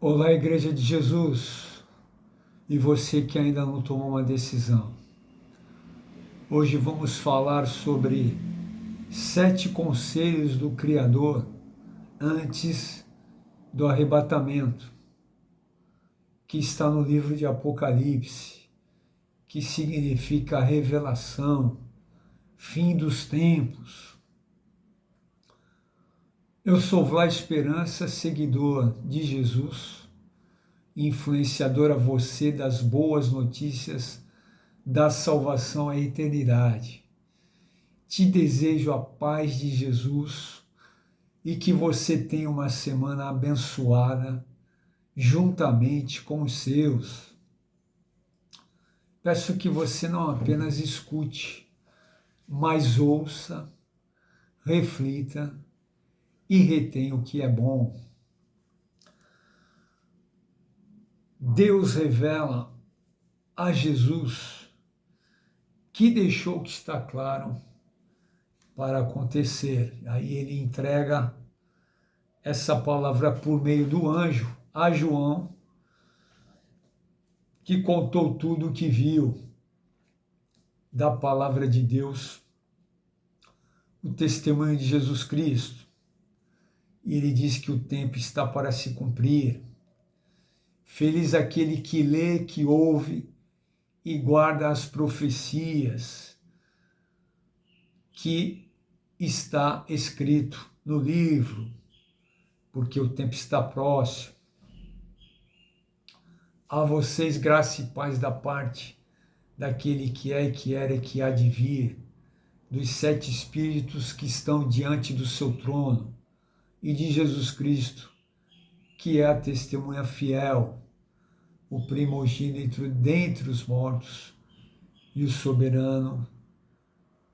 Olá, Igreja de Jesus, e você que ainda não tomou uma decisão. Hoje vamos falar sobre 7 conselhos do Criador antes do arrebatamento, que está no livro de Apocalipse, que significa revelação, fim dos tempos. Eu sou Vlá Esperança, seguidor de Jesus, influenciador a você das boas notícias da salvação à eternidade. Te desejo a paz de Jesus e que você tenha uma semana abençoada juntamente com os seus. Peço que você não apenas escute, mas ouça, reflita e retenha o que é bom. Deus revela a Jesus que deixou que está claro para acontecer. Aí ele entrega essa palavra por meio do anjo a João, que contou tudo o que viu da palavra de Deus, o testemunho de Jesus Cristo. E ele diz que o tempo está para se cumprir. Feliz aquele que lê, que ouve e guarda as profecias que está escrito no livro, porque o tempo está próximo. A vocês graça e paz da parte daquele que é e que era e que há de vir, dos 7 Espíritos que estão diante do seu trono, e de Jesus Cristo, que é a testemunha fiel, o primogênito dentre os mortos e o soberano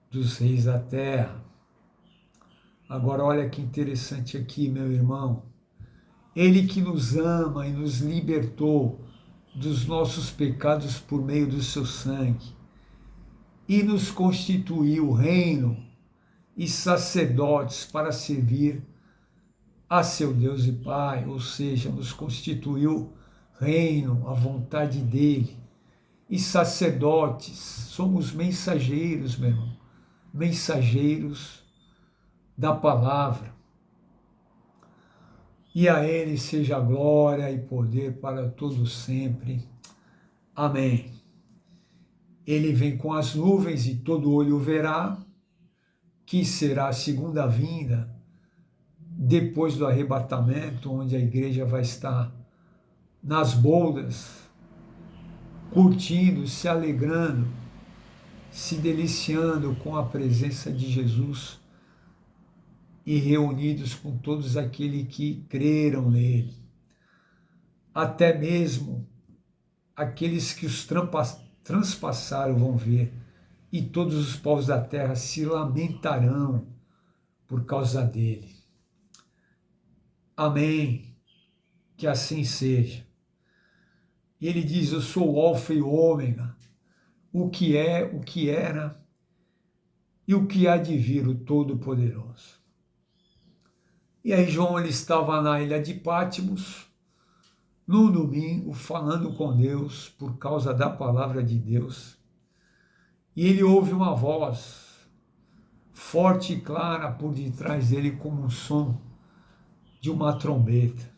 dos reis da terra. Agora olha que interessante aqui, meu irmão. Ele que nos ama e nos libertou dos nossos pecados por meio do seu sangue e nos constituiu reino e sacerdotes para servir a seu Deus e Pai, ou seja, nos constituiu reino, a vontade dele, e sacerdotes, somos mensageiros, meu irmão, mensageiros da palavra. E a ele seja glória e poder para todos sempre. Amém. Ele vem com as nuvens e todo olho verá, que será a segunda vinda, depois do arrebatamento, onde a igreja vai estar nas boldas, curtindo, se alegrando, se deliciando com a presença de Jesus e reunidos com todos aqueles que creram nele. Até mesmo aqueles que os transpassaram vão ver, e todos os povos da terra se lamentarão por causa dele. Amém. Que assim seja. E ele diz, eu sou o Alfa e o Ômega, o que é, o que era e o que há de vir, o Todo-Poderoso. E aí João ele estava na ilha de Patmos, no domingo, falando com Deus por causa da palavra de Deus. E ele ouve uma voz forte e clara por detrás dele, como um som de uma trombeta,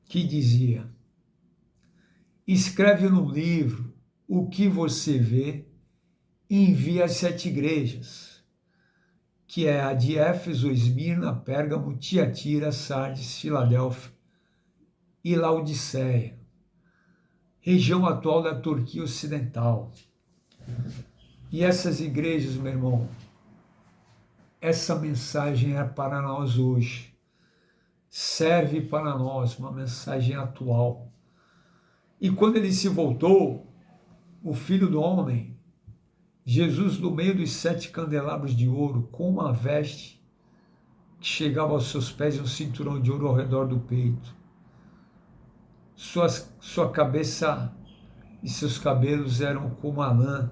que dizia, escreve no livro o que você vê e envia às 7 igrejas, que é a de Éfeso, Esmirna, Pérgamo, Tiatira, Sardes, Filadélfia e Laodiceia, região atual da Turquia Ocidental. E essas igrejas, meu irmão, essa mensagem é para nós hoje. Serve para nós, uma mensagem atual. E quando ele se voltou, o Filho do Homem, Jesus, no meio dos 7 candelabros de ouro, com uma veste que chegava aos seus pés e um cinturão de ouro ao redor do peito. Sua cabeça e seus cabelos eram como a lã,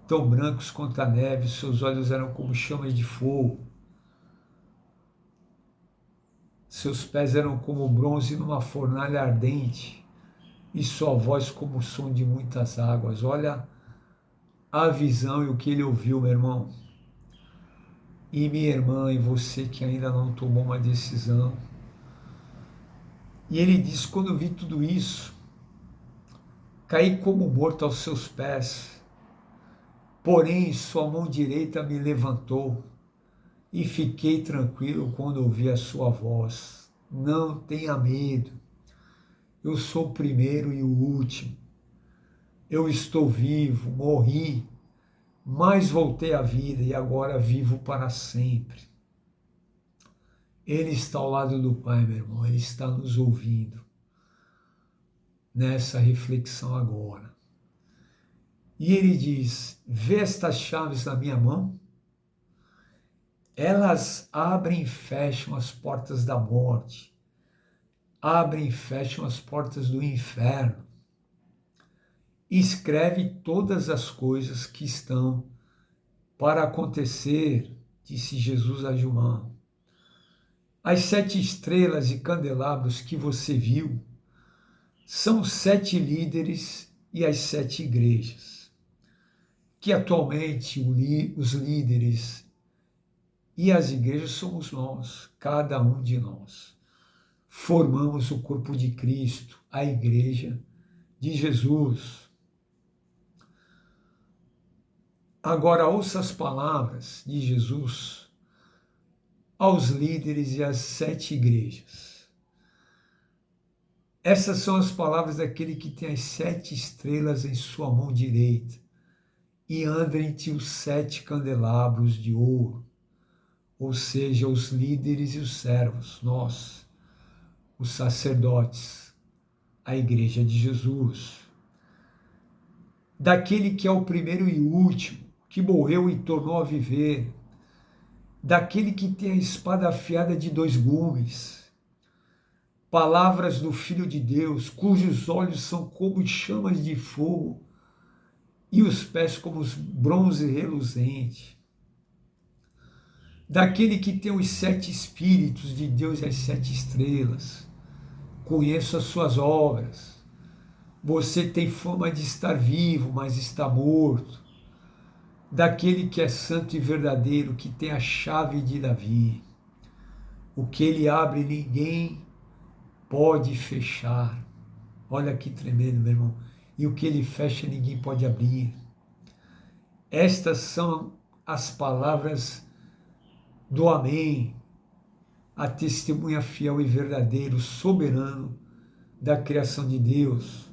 tão brancos quanto a neve, seus olhos eram como chamas de fogo. Seus pés eram como bronze numa fornalha ardente, e sua voz como o som de muitas águas. Olha a visão e o que ele ouviu, meu irmão. E minha irmã, e você que ainda não tomou uma decisão. E ele diz: quando eu vi tudo isso, caí como morto aos seus pés, porém sua mão direita me levantou, e fiquei tranquilo quando ouvi a sua voz. Não tenha medo, eu sou o primeiro e o último. Eu estou vivo, morri, mas voltei à vida e agora vivo para sempre. Ele está ao lado do Pai, meu irmão, ele está nos ouvindo nessa reflexão agora. E ele diz: vê estas chaves na minha mão? Elas abrem e fecham as portas da morte, abrem e fecham as portas do inferno. Escreve todas as coisas que estão para acontecer, disse Jesus a João. As 7 estrelas e candelabros que você viu são 7 líderes e as 7 igrejas, que atualmente os líderes e as igrejas somos nós, cada um de nós. Formamos o corpo de Cristo, a igreja de Jesus. Agora ouça as palavras de Jesus aos líderes e às 7 igrejas. Essas são as palavras daquele que tem as 7 estrelas em sua mão direita e anda entre os 7 candelabros de ouro, ou seja, os líderes e os servos, nós, os sacerdotes, a igreja de Jesus. Daquele que é o primeiro e o último, que morreu e tornou a viver, daquele que tem a espada afiada de 2 gumes, palavras do Filho de Deus, cujos olhos são como chamas de fogo e os pés como bronze reluzente, daquele que tem os 7 Espíritos de Deus e as 7 estrelas. Conheço as suas obras. Você tem fama de estar vivo, mas está morto. Daquele que é santo e verdadeiro, que tem a chave de Davi. O que ele abre, ninguém pode fechar. Olha que tremendo, meu irmão. E o que ele fecha, ninguém pode abrir. Estas são as palavras do Amém, a testemunha fiel e verdadeiro, soberano da criação de Deus.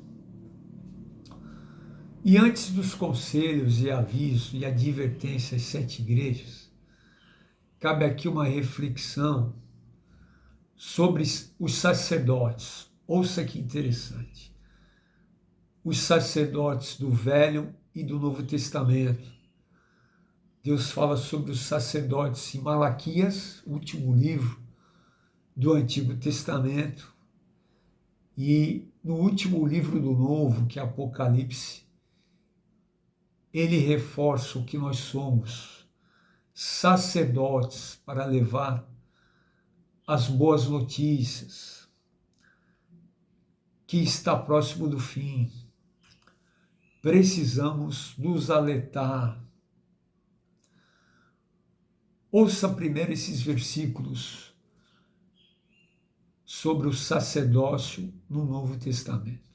E antes dos conselhos e avisos e advertência às 7 igrejas, cabe aqui uma reflexão sobre os sacerdotes. Ouça que interessante. Os sacerdotes do Velho e do Novo Testamento. Deus fala sobre os sacerdotes em Malaquias, último livro do Antigo Testamento, e no último livro do Novo, que é Apocalipse, ele reforça o que nós somos, sacerdotes para levar as boas notícias, que está próximo do fim. Precisamos nos alertar. Ouça primeiro esses versículos sobre o sacerdócio no Novo Testamento.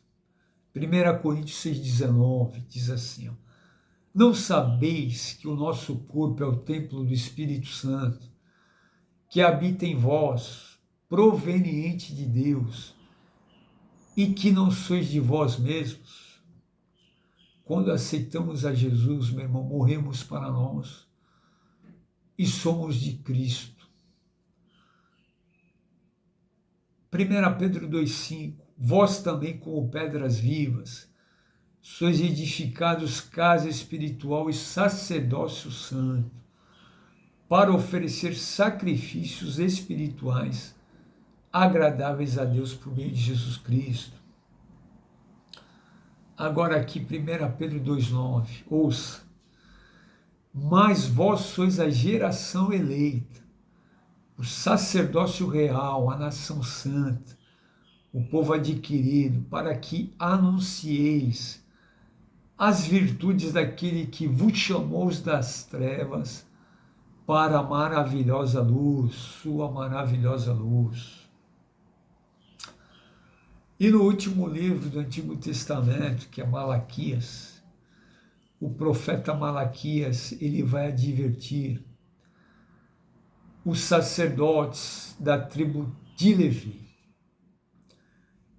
1 Coríntios 6,19 diz assim: não sabeis que o nosso corpo é o templo do Espírito Santo, que habita em vós, proveniente de Deus, e que não sois de vós mesmos? Quando aceitamos a Jesus, meu irmão, morremos para nós e somos de Cristo. 1 Pedro 2,5: vós também, como pedras vivas, sois edificados casa espiritual e sacerdócio santo, para oferecer sacrifícios espirituais agradáveis a Deus por meio de Jesus Cristo. Agora aqui, 1 Pedro 2,9, ouça: mas vós sois a geração eleita, o sacerdócio real, a nação santa, o povo adquirido, para que anuncieis as virtudes daquele que vos chamou das trevas para a maravilhosa luz, sua maravilhosa luz. E no último livro do Antigo Testamento, que é Malaquias, o profeta Malaquias, ele vai advertir os sacerdotes da tribo de Levi,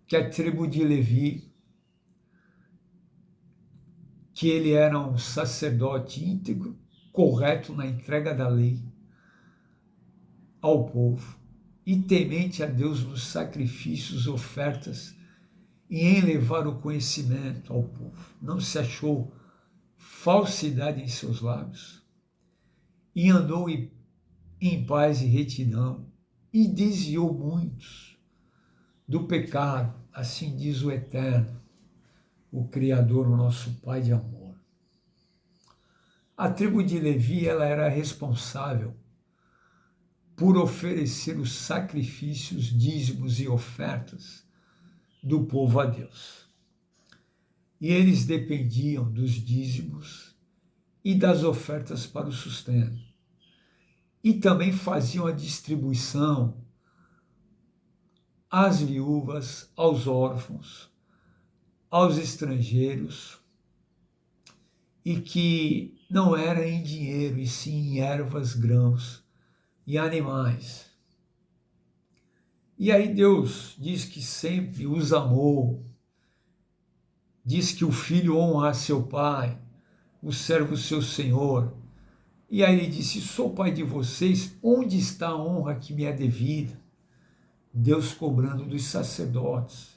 que a tribo de Levi, que ele era um sacerdote íntegro, correto na entrega da lei ao povo, e temente a Deus nos sacrifícios, ofertas, e em levar o conhecimento ao povo. Não se achou falsidade em seus lábios, e andou em paz e retidão, e desviou muitos do pecado, assim diz o Eterno, o Criador, o nosso Pai de amor. A tribo de Levi, ela era responsável por oferecer os sacrifícios, dízimos e ofertas do povo a Deus. E eles dependiam dos dízimos e das ofertas para o sustento. E também faziam a distribuição às viúvas, aos órfãos, aos estrangeiros, e que não era em dinheiro, e sim em ervas, grãos e animais. E aí Deus diz que sempre os amou, diz que o filho honra seu pai, o servo seu senhor. E aí ele disse: sou pai de vocês, onde está a honra que me é devida? Deus cobrando dos sacerdotes.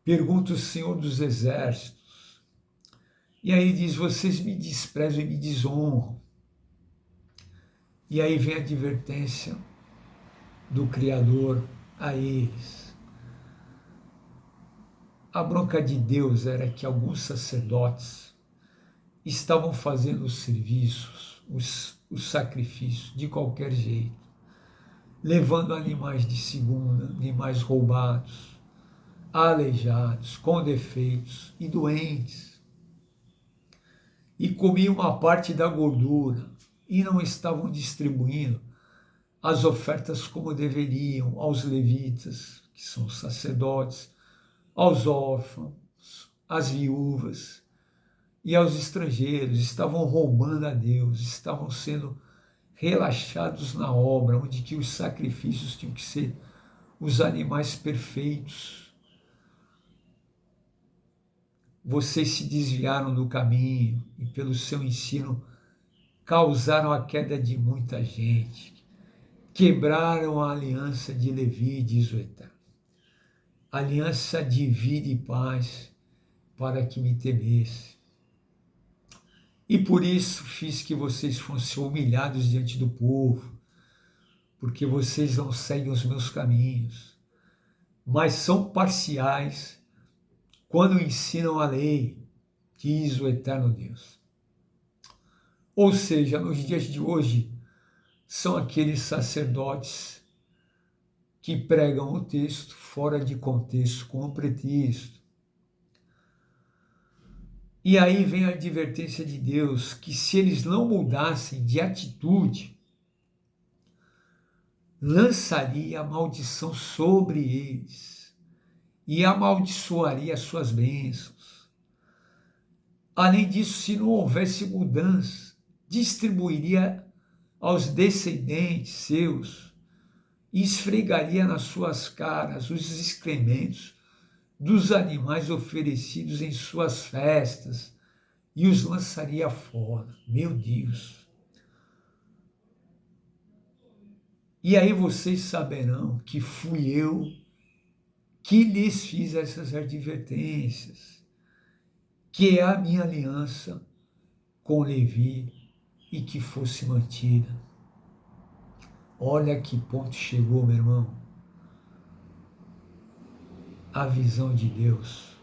Pergunta o Senhor dos Exércitos. E aí ele diz: vocês me desprezam e me desonram. E aí vem a advertência do Criador a eles. A bronca de Deus era que alguns sacerdotes estavam fazendo os serviços, os sacrifícios, de qualquer jeito, levando animais de segunda, animais roubados, aleijados, com defeitos e doentes, e comiam uma parte da gordura e não estavam distribuindo as ofertas como deveriam aos levitas, que são os sacerdotes, aos órfãos, às viúvas e aos estrangeiros. Estavam roubando a Deus, estavam sendo relaxados na obra, onde que os sacrifícios tinham que ser os animais perfeitos. Vocês se desviaram do caminho e pelo seu ensino causaram a queda de muita gente. Quebraram a aliança de Levi, diz o Eterno. Aliança de vida e paz, para que me temesse. E por isso fiz que vocês fossem humilhados diante do povo, porque vocês não seguem os meus caminhos, mas são parciais quando ensinam a lei, diz o Eterno Deus. Ou seja, nos dias de hoje, são aqueles sacerdotes que pregam o texto fora de contexto, com um pretexto. E aí vem a advertência de Deus, que se eles não mudassem de atitude, lançaria a maldição sobre eles e amaldiçoaria as suas bênçãos. Além disso, se não houvesse mudança, distribuiria aos descendentes seus e esfregaria nas suas caras os excrementos dos animais oferecidos em suas festas e os lançaria fora. Meu Deus! E aí vocês saberão que fui eu que lhes fiz essas advertências, que é a minha aliança com Levi e que fosse mantida. Olha que ponto chegou, meu irmão. A visão de Deus.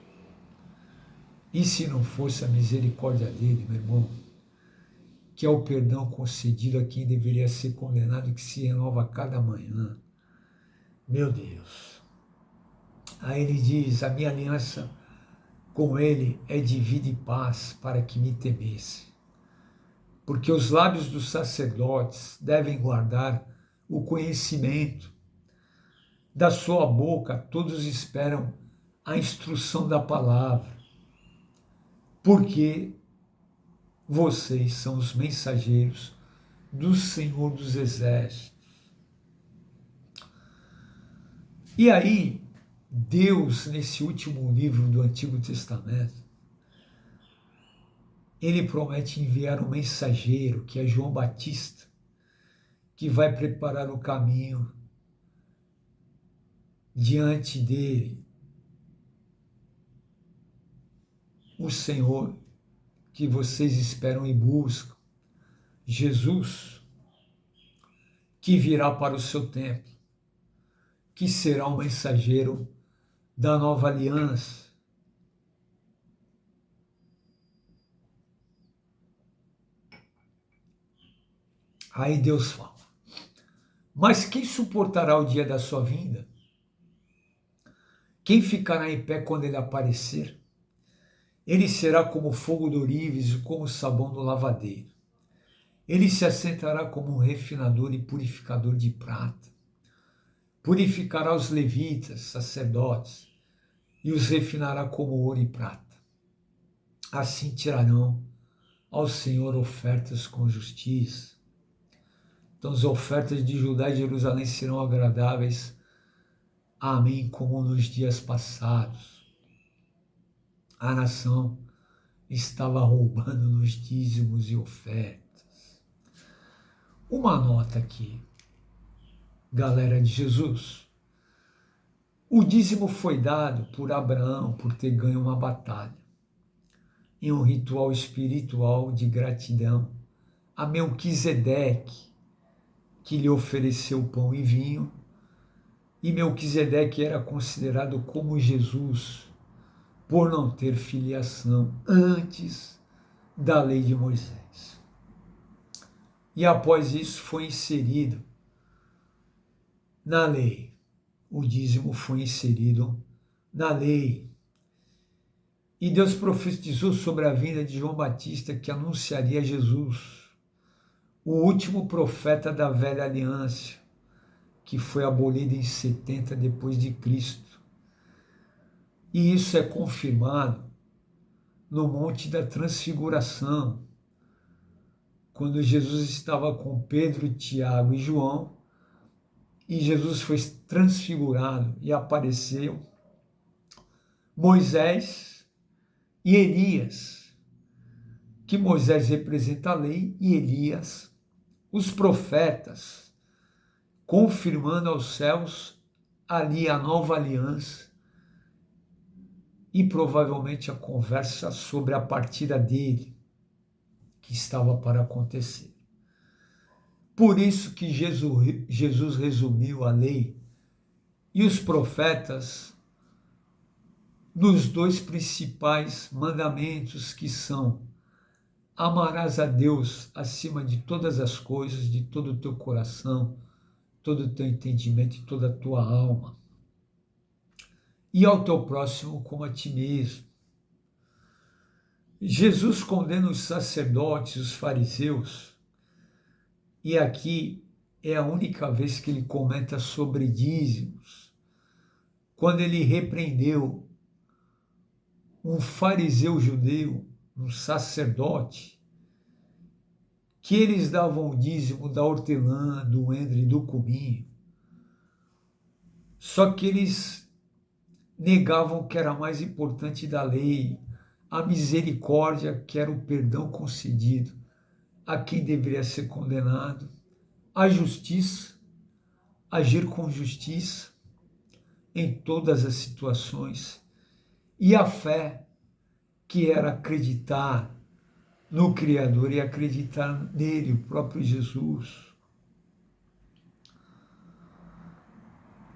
E se não fosse a misericórdia dele, meu irmão, que é o perdão concedido a quem deveria ser condenado e que se renova a cada manhã. Meu Deus. Aí ele diz, a minha aliança com ele é de vida e paz para que me temesse. Porque os lábios dos sacerdotes devem guardar o conhecimento. Da sua boca todos esperam a instrução da palavra. Porque vocês são os mensageiros do Senhor dos Exércitos. E aí, Deus, nesse último livro do Antigo Testamento, ele promete enviar um mensageiro, que é João Batista, que vai preparar o caminho diante dele. O Senhor que vocês esperam e buscam, Jesus, que virá para o seu templo, que será um mensageiro da nova aliança. Aí Deus fala, mas quem suportará o dia da sua vinda? Quem ficará em pé quando ele aparecer? Ele será como fogo do ourives e como sabão do lavadeiro. Ele se assentará como um refinador e purificador de prata. Purificará os levitas, sacerdotes, e os refinará como ouro e prata. Assim tirarão ao Senhor ofertas com justiça. Então as ofertas de Judá e Jerusalém serão agradáveis a mim como nos dias passados. A nação estava roubando nos dízimos e ofertas. Uma nota aqui, galera de Jesus. O dízimo foi dado por Abraão por ter ganho uma batalha, em um ritual espiritual de gratidão a Melquisedeque, que lhe ofereceu pão e vinho, e Melquisedeque era considerado como Jesus, por não ter filiação antes da lei de Moisés. E após isso foi inserido na lei. O dízimo foi inserido na lei. E Deus profetizou sobre a vinda de João Batista, que anunciaria Jesus, o último profeta da velha aliança, que foi abolido em 70 depois de Cristo. E isso é confirmado no Monte da Transfiguração, quando Jesus estava com Pedro, Tiago e João, e Jesus foi transfigurado e apareceu Moisés e Elias, que Moisés representa a lei e Elias, os profetas, confirmando aos céus ali a nova aliança e provavelmente a conversa sobre a partida dele, que estava para acontecer. Por isso que Jesus resumiu a lei e os profetas nos dois principais mandamentos, que são: amarás a Deus acima de todas as coisas, de todo o teu coração, todo o teu entendimento e toda a tua alma, e ao teu próximo como a ti mesmo. Jesus condena os sacerdotes, os fariseus, e aqui é a única vez que ele comenta sobre dízimos, quando ele repreendeu um fariseu judeu, um sacerdote, que eles davam o dízimo da hortelã, do endro e do cominho, só que eles negavam que era mais importante da lei, a misericórdia, que era o perdão concedido a quem deveria ser condenado, a justiça, agir com justiça em todas as situações, e a fé, que era acreditar no Criador e acreditar nele, o próprio Jesus.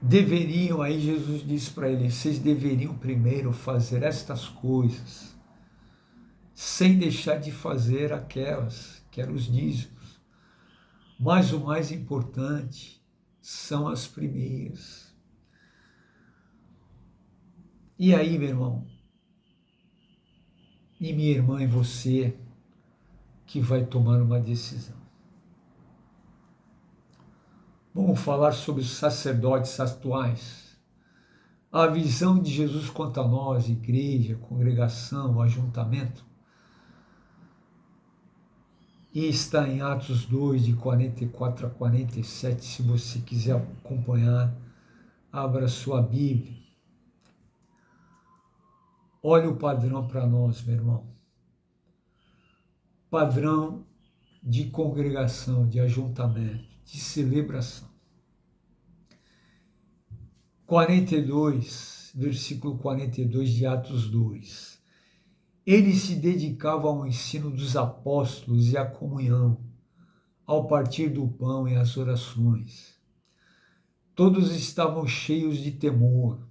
Deveriam, aí Jesus disse para eles, vocês deveriam primeiro fazer estas coisas, sem deixar de fazer aquelas que eram os dízimos. Mas o mais importante são as primeiras. E aí, meu irmão, e minha irmã e você, que vai tomar uma decisão. Vamos falar sobre os sacerdotes atuais. A visão de Jesus quanto a nós, igreja, congregação, ajuntamento, e está em Atos 2, de 44 a 47, se você quiser acompanhar, abra sua Bíblia. Olha o padrão para nós, meu irmão. Padrão de congregação, de ajuntamento, de celebração. 42, versículo 42 de Atos 2. Ele se dedicava ao ensino dos apóstolos e à comunhão, ao partir do pão e às orações. Todos estavam cheios de temor,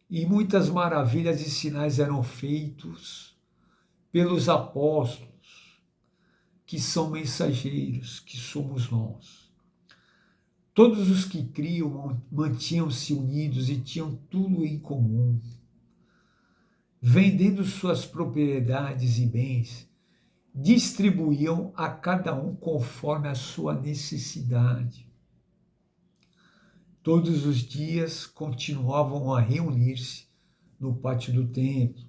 e muitas maravilhas e sinais eram feitos pelos apóstolos, que são mensageiros, que somos nós. Todos os que criam mantinham-se unidos e tinham tudo em comum. Vendendo suas propriedades e bens, distribuíam a cada um conforme a sua necessidade. Todos os dias continuavam a reunir-se no pátio do templo,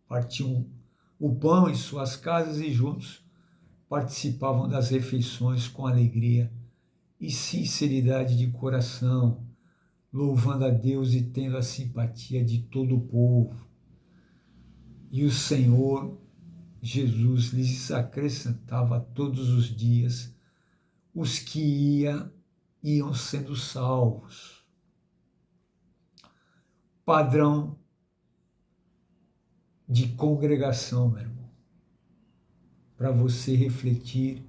partiam o pão em suas casas e juntos participavam das refeições com alegria e sinceridade de coração, louvando a Deus e tendo a simpatia de todo o povo. E o Senhor Jesus lhes acrescentava todos os dias os que iam sendo salvos. Padrão de congregação, meu irmão, para você refletir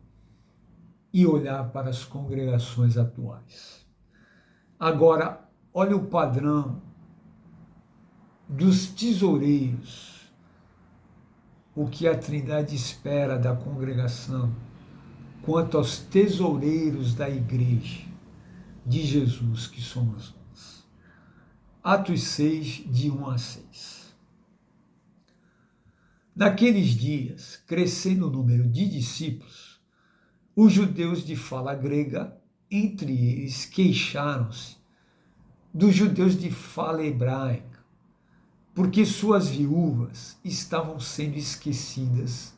e olhar para as congregações atuais. Agora, olha o padrão dos tesoureiros, o que a Trindade espera da congregação quanto aos tesoureiros da igreja de Jesus, que somos nós. Atos 6, de 1 a 6. Naqueles dias, crescendo o número de discípulos, os judeus de fala grega, entre eles, queixaram-se dos judeus de fala hebraica, porque suas viúvas estavam sendo esquecidas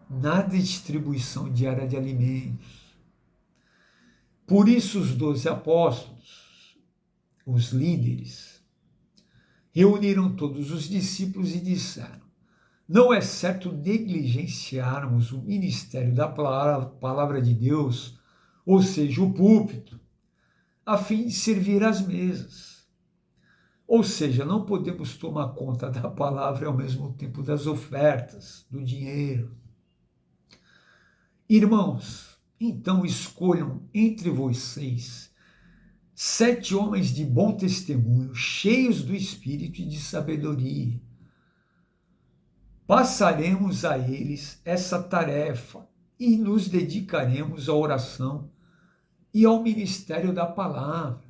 na distribuição diária de alimentos. Por isso os 12 apóstolos, os líderes, reuniram todos os discípulos e disseram: não é certo negligenciarmos o ministério da palavra de Deus, ou seja, o púlpito, a fim de servir às mesas. Ou seja, não podemos tomar conta da palavra e ao mesmo tempo das ofertas, do dinheiro. Irmãos, então escolham entre vocês 7 homens de bom testemunho, cheios do Espírito e de sabedoria. Passaremos a eles essa tarefa e nos dedicaremos à oração e ao ministério da palavra.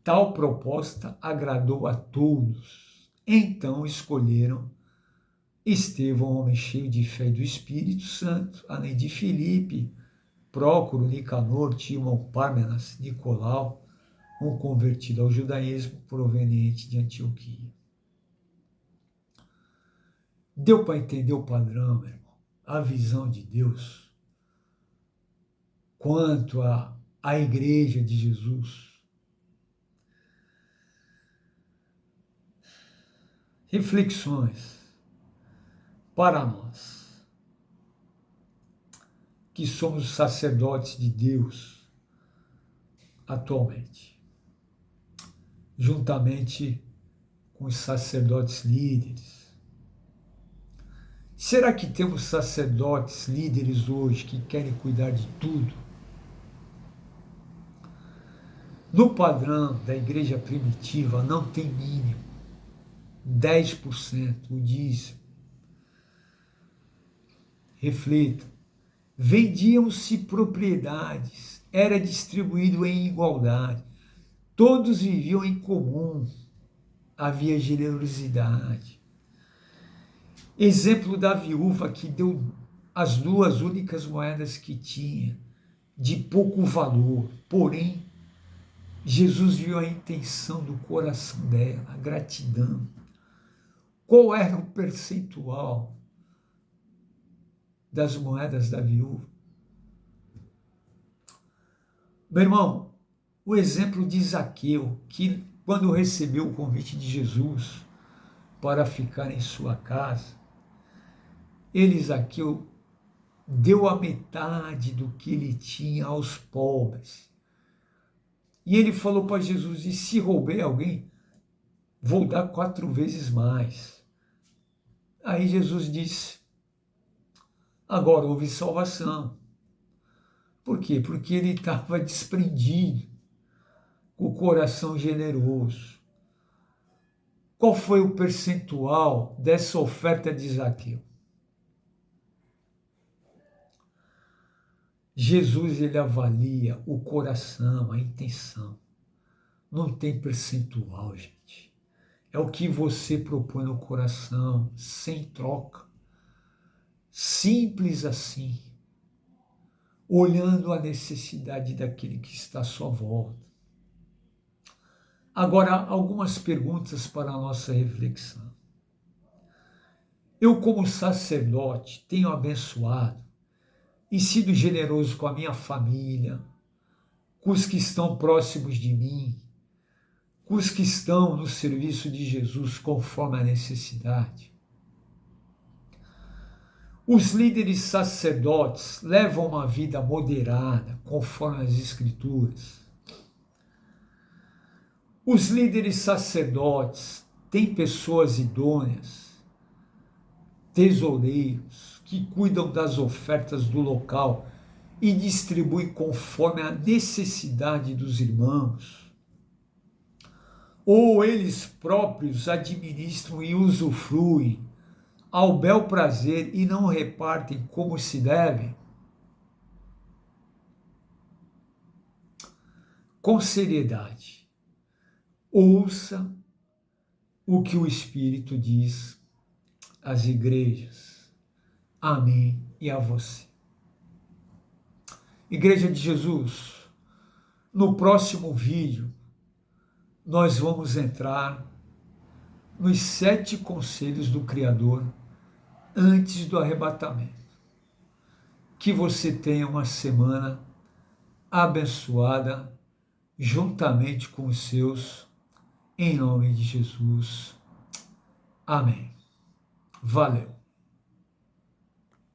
Tal proposta agradou a todos. Então escolheram Estevão, homem cheio de fé e do Espírito Santo, além de Filipe, Prócoro, Nicanor, Timão, Pármenas, Nicolau, um convertido ao judaísmo proveniente de Antioquia. Deu para entender o padrão, meu irmão? A visão de Deus quanto à igreja de Jesus. Reflexões para nós, que somos sacerdotes de Deus atualmente, juntamente com os sacerdotes líderes. Será que temos sacerdotes líderes hoje que querem cuidar de tudo? No padrão da igreja primitiva não tem mínimo. 10%, o dízimo. Reflita. Vendiam-se propriedades, era distribuído em igualdade, todos viviam em comum, havia generosidade. Exemplo da viúva que deu as 2 únicas moedas que tinha, de pouco valor, porém, Jesus viu a intenção do coração dela, a gratidão. Qual era o percentual das moedas da viúva? Meu irmão, o exemplo de Zaqueu, que quando recebeu o convite de Jesus para ficar em sua casa, Zaqueu deu a metade do que ele tinha aos pobres. E ele falou para Jesus, e se roubei alguém, vou dar 4 vezes mais. Aí Jesus disse, agora houve salvação. Por quê? Porque ele estava desprendido, com o coração generoso. Qual foi o percentual dessa oferta de Zaqueu? Jesus, ele avalia o coração, a intenção. Não tem percentual, gente. É o que você propõe no coração, sem troca. Simples assim. Olhando a necessidade daquele que está à sua volta. Agora, algumas perguntas para a nossa reflexão. Eu, como sacerdote, tenho abençoado e sido generoso com a minha família, com os que estão próximos de mim, com os que estão no serviço de Jesus conforme a necessidade. Os líderes sacerdotes levam uma vida moderada, conforme as Escrituras. Os líderes sacerdotes têm pessoas idôneas, tesoureiros, que cuidam das ofertas do local e distribuem conforme a necessidade dos irmãos. Ou eles próprios administram e usufruem ao bel prazer e não repartem como se deve? Com seriedade, ouça o que o Espírito diz às igrejas, a mim e a você. Igreja de Jesus, no próximo vídeo, nós vamos entrar nos 7 conselhos do Criador antes do arrebatamento. Que você tenha uma semana abençoada juntamente com os seus, em nome de Jesus. Amém. Valeu.